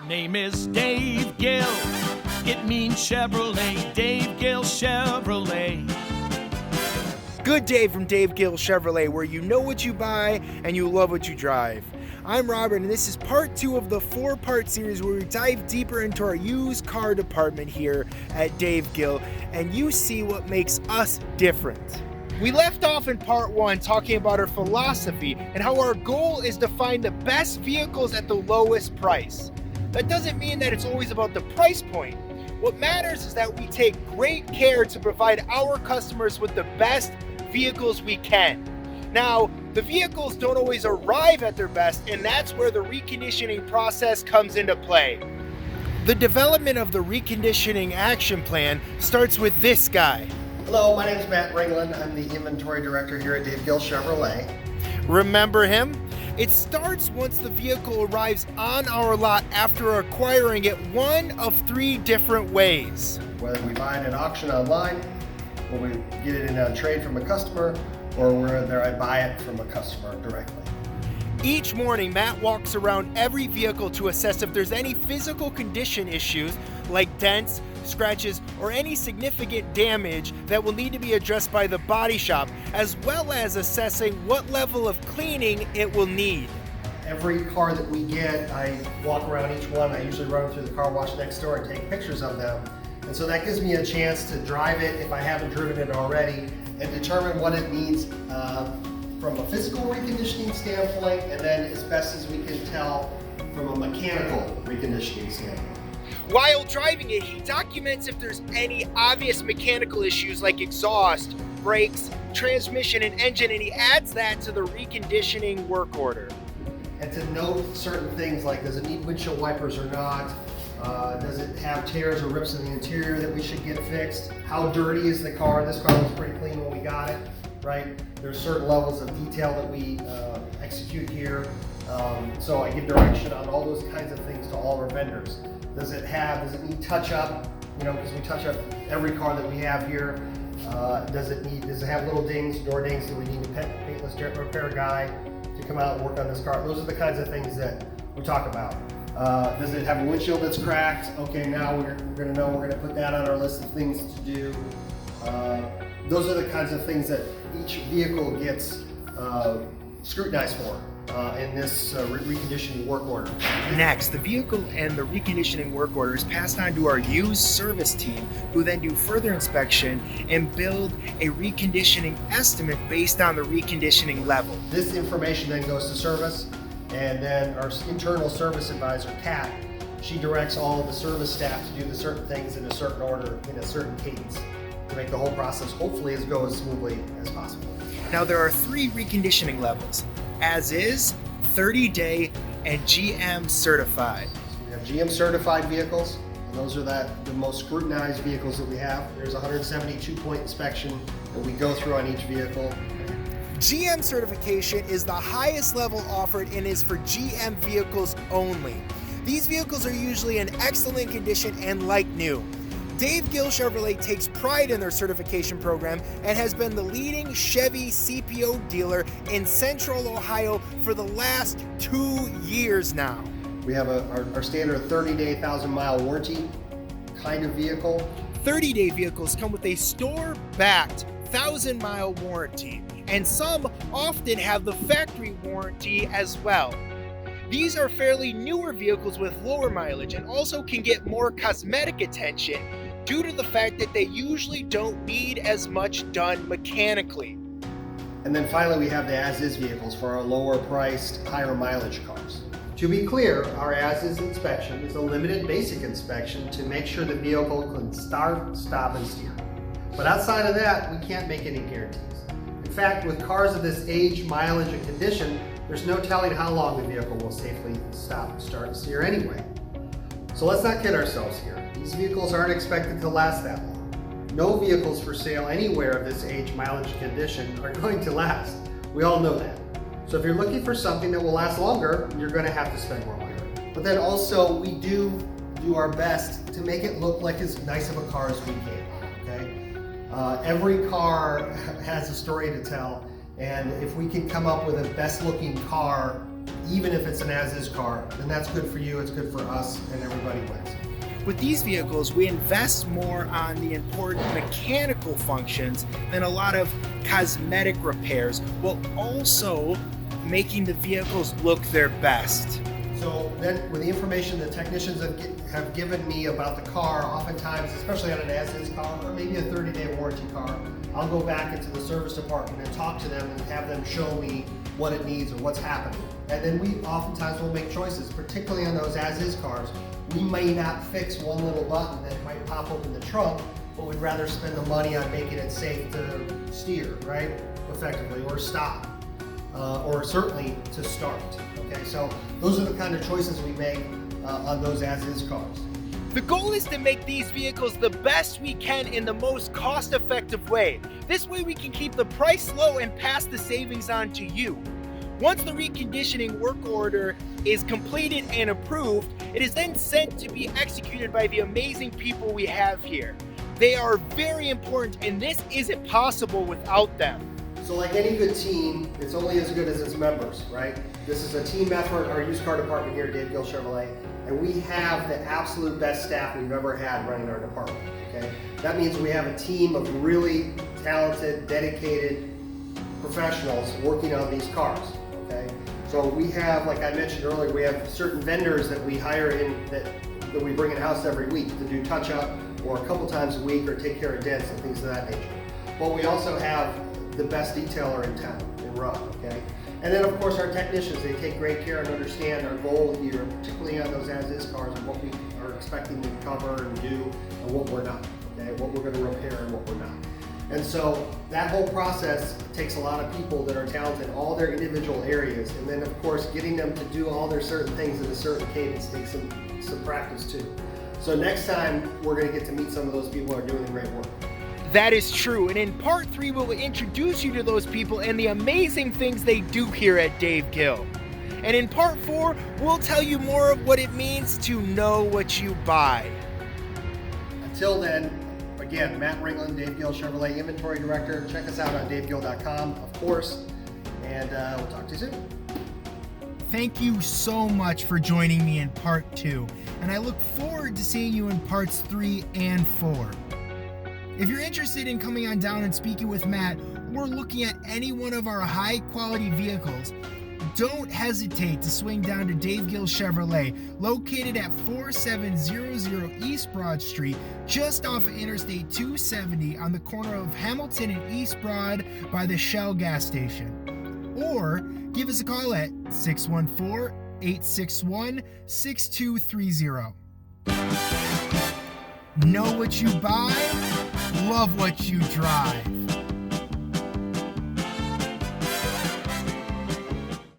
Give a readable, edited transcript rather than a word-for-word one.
Name is Dave Gill. It means Chevrolet. Dave Gill Chevrolet. Good day from Dave Gill Chevrolet, where you know what you buy and you love what you drive. I'm Robert, and this is part 2 of the 4-part series where we dive deeper into our used car department here at Dave Gill, and you see what makes us different. We left off in part 1 talking about our philosophy and how our goal is to find the best vehicles at the lowest price. That doesn't mean that it's always about the price point. What matters is that we take great care to provide our customers with the best vehicles we can. Now, the vehicles don't always arrive at their best, and that's where the reconditioning process comes into play. The development of the reconditioning action plan starts with this guy. Hello, my name is Matt Ringland. I'm the inventory director here at Dave Gill Chevrolet. Remember him? It starts once the vehicle arrives on our lot after acquiring it one of 3 different ways. Whether we buy it at auction online, or we get it in a trade from a customer, or whether I buy it from a customer directly. Each morning, Matt walks around every vehicle to assess if there's any physical condition issues like dents, scratches, or any significant damage that will need to be addressed by the body shop, as well as assessing what level of cleaning it will need. Every car that we get, I walk around each one. I usually run them through the car wash next door and take pictures of them. And so that gives me a chance to drive it if I haven't driven it already and determine what it needs from a physical reconditioning standpoint, and then as best as we can tell from a mechanical reconditioning standpoint. While driving it, he documents if there's any obvious mechanical issues like exhaust, brakes, transmission, and engine, and he adds that to the reconditioning work order. And to note certain things like, does it need windshield wipers or not? Does it have tears or rips in the interior that we should get fixed? How dirty is the car? This car was pretty clean when we got it, right? There's certain levels of detail that we execute here. So I give direction on all those kinds of things to all our vendors. Does it need touch up? You know, because we touch up every car that we have here. Does it have little dings, door dings? Do we need a paintless repair guy to come out and work on this car? Those are the kinds of things that we talk about. Does it have a windshield that's cracked? Okay, now we're going to put that on our list of things to do. Those are the kinds of things that each vehicle gets scrutinized for in this reconditioning work order. Next, the vehicle and the reconditioning work order is passed on to our used service team, who then do further inspection and build a reconditioning estimate based on the reconditioning level. This information then goes to service, and then our internal service advisor, Kat, she directs all of the service staff to do the certain things in a certain order, in a certain cadence, to make the whole process hopefully go as smoothly as possible. Now there are 3 reconditioning levels: as is, 30-day, and GM certified. So we have GM certified vehicles, and those are the most scrutinized vehicles that we have. There's a 172-point inspection that we go through on each vehicle. GM certification is the highest level offered and is for GM vehicles only. These vehicles are usually in excellent condition and like new. Dave Gill Chevrolet takes pride in their certification program and has been the leading Chevy CPO dealer in Central Ohio for the last 2 years now. We have our standard 30-day, 1,000-mile warranty kind of vehicle. 30-day vehicles come with a store-backed 1,000-mile warranty, and some often have the factory warranty as well. These are fairly newer vehicles with lower mileage and also can get more cosmetic attention due to the fact that they usually don't need as much done mechanically. And then finally we have the as-is vehicles for our lower priced, higher mileage cars. To be clear, our as-is inspection is a limited basic inspection to make sure the vehicle can start, stop, and steer. But outside of that, we can't make any guarantees. In fact, with cars of this age, mileage, and condition, there's no telling how long the vehicle will safely stop, start, and steer anyway. So let's not kid ourselves here. These vehicles aren't expected to last that long. No vehicles for sale anywhere of this age, mileage, condition are going to last. We all know that. So if you're looking for something that will last longer, you're going to have to spend more money. But then also, we do our best to make it look like as nice of a car as we can, okay? Every car has a story to tell, and if we can come up with a best looking car even if it's an as-is car, then that's good for you, it's good for us, and everybody wins. With these vehicles, we invest more on the important mechanical functions than a lot of cosmetic repairs, while also making the vehicles look their best. So then with the information the technicians have given me about the car, oftentimes, especially on an as-is car or maybe a 30-day warranty car, I'll go back into the service department and talk to them and have them show me what it needs or what's happening. And then we oftentimes will make choices, particularly on those as-is cars. We may not fix one little button that might pop open the trunk, but we'd rather spend the money on making it safe to steer, right, effectively, or stop, or certainly to start. Okay, so those are the kind of choices we make on those as-is cars. The goal is to make these vehicles the best we can in the most cost-effective way. This way we can keep the price low and pass the savings on to you. Once the reconditioning work order is completed and approved, it is then sent to be executed by the amazing people we have here. They are very important, and this isn't possible without them. So like any good team, it's only as good as its members, right? This is a team effort, our used car department here at Dave Gill Chevrolet, and we have the absolute best staff we've ever had running our department, okay? That means we have a team of really talented, dedicated professionals working on these cars, okay? So we have, like I mentioned earlier, we have certain vendors that we hire in that we bring in-house every week to do touch-up or a couple times a week or take care of dents and things of that nature. But we also have the best detailer in town, in Ron, okay? And then of course our technicians, they take great care and understand our goal here, particularly on those as-is cars, and what we are expecting to cover and do and what we're not, okay? What we're gonna repair and what we're not. And so that whole process takes a lot of people that are talented in all their individual areas, and then of course getting them to do all their certain things in a certain cadence takes some practice too. So next time we're gonna get to meet some of those people who are doing the great work. That is true, and in part 3 we'll introduce you to those people and the amazing things they do here at Dave Gill. And in part 4, we'll tell you more of what it means to know what you buy. Until then, again, Matt Ringland, Dave Gill Chevrolet Inventory Director. Check us out on davegill.com, of course, and we'll talk to you soon. Thank you so much for joining me in part 2, and I look forward to seeing you in parts 3 and 4. If you're interested in coming on down and speaking with Matt, or looking at any one of our high quality vehicles, don't hesitate to swing down to Dave Gill Chevrolet, located at 4700 East Broad Street, just off of Interstate 270 on the corner of Hamilton and East Broad by the Shell gas station. Or give us a call at 614-861-6230. Know what you buy, love what you drive.